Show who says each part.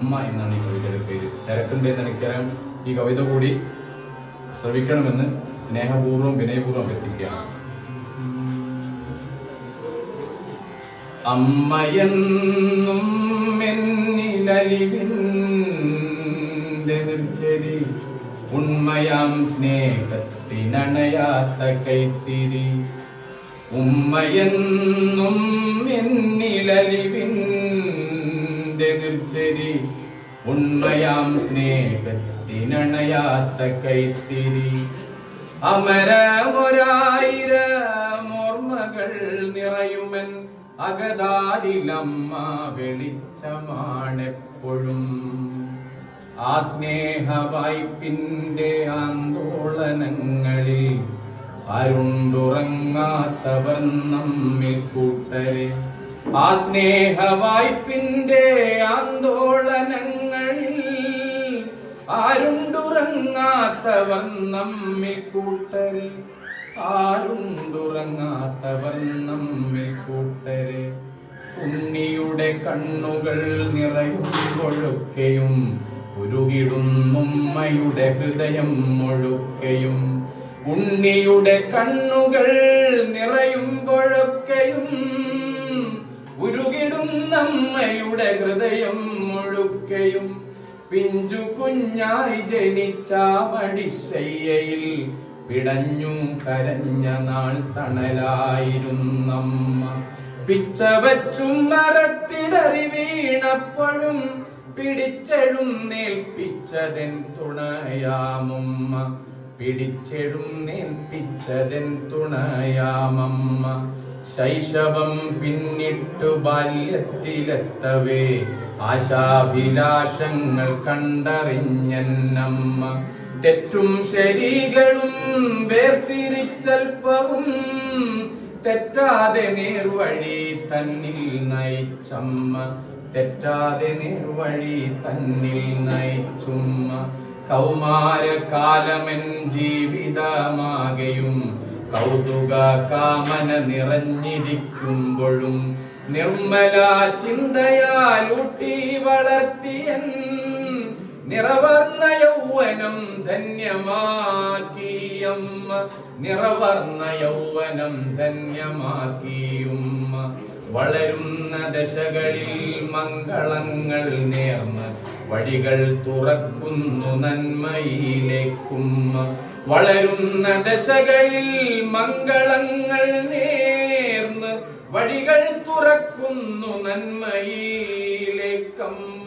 Speaker 1: അമ്മ എന്നാണ് ഈ കവിതയുടെ പേര്. തിരക്കിന്റെ നിനക്കരം ഈ കവിത കൂടി ശ്രവിക്കണമെന്ന് സ്നേഹപൂർവ്വം വിനയപൂർവ്വം എത്തിക്കുകയാണ്. അമ്മയെന്നും എന്നിലലിവിന്റെ നിർച്ചരി, ഉണ്മയാം സ്നേഹത്തിനണയാത്ത കൈത്തിരി. ഉമ്മയെന്നും എന്നിലലിവിന്റെ നിർച്ചരി, ഉണ്മയാം സ്നേഹത്തിനണയാത്ത കൈത്തിരി. അമരമൊരായിരമോർമ്മകൾ നിറയുമെൻ അകതാരിലമ്മ വെളിച്ചമാണെപ്പോഴും. ആ സ്നേഹവായ്പിന്റെ ആന്തോളനങ്ങളിൽ അരുണ്ടുറങ്ങാത്തവർ നമ്മിൽ കൂട്ടരെ. ആ സ്നേഹവായ്പിന്റെ ആന്തോളനങ്ങളിൽ ആരുണ്ടുറങ്ങാത്തവർ നമ്മിൽ കൂട്ടരെ. ആരുണ്ടുറങ്ങാത്തവർ നമ്മിൽ കൂട്ടരെ. ഉണ്ണിയുടെ കണ്ണുകൾ നിറയുമ്പോഴൊക്കെയും ഉരുകിടുന്നുമ്മയുടെ ഹൃദയം മുഴുക്കയും. ഉണ്ണിയുടെ കണ്ണുകൾ നിറയുമ്പോഴൊക്കെയും ഉരുകിടുന്നമ്മയുടെ ഹൃദയം മുഴുക്കയും. പിഞ്ചു കുഞ്ഞായി ജനിച്ച മടിശയ്യയിൽ പിടഞ്ഞു കരഞ്ഞ നാൾ തണലായിരുന്നമ്മ. പിച്ചവച്ചും മരത്തിടറി വീണപ്പോഴും പിടിച്ചെഴുന്നേൽപ്പിച്ചതെൻ തുണയാമമ്മ. പിടിച്ചെഴുന്നേൽപ്പിച്ചതെൻ തുണയാമമ്മ. ശൈശവം പിന്നിട്ടു ബാല്യത്തിലെത്തവേ ആശാഭിലാഷങ്ങൾ കണ്ടറിഞ്ഞന്നമ്മ. തെറ്റും ശരികളും വേർതിരിച്ചൽപ്പവും തെറ്റാതെ നേർവഴി തന്നിൽ നയിച്ചമ്മ. തെറ്റാതെ നേർവഴി തന്നിൽ നയിച്ചുമ്മ. കൗമാരകാലമെൻ ജീവിതമാകെയും കൗതുക കാമന നിറഞ്ഞിരിക്കുമ്പോഴും നിർമ്മല ചിന്തയാലൂട്ടി വളർത്തിയൻ നിറവർണ്ണ യൗവനം ധന്യമാക്കിയമ്മ. നിറവർണ്ണ യൗവനം ധന്യമാക്കിയുമ്മ. വളരുന്ന ദശകളിൽ മംഗളങ്ങൾ നേർന്ന് വഴികൾ തുറക്കുന്നു നന്മയിലേക്കുമ്മ. വളരുന്ന ദശകളിൽ മംഗളങ്ങൾ നേർന്ന് വഴികൾ തുറക്കുന്നു നന്മയിലേക്കമ്മ.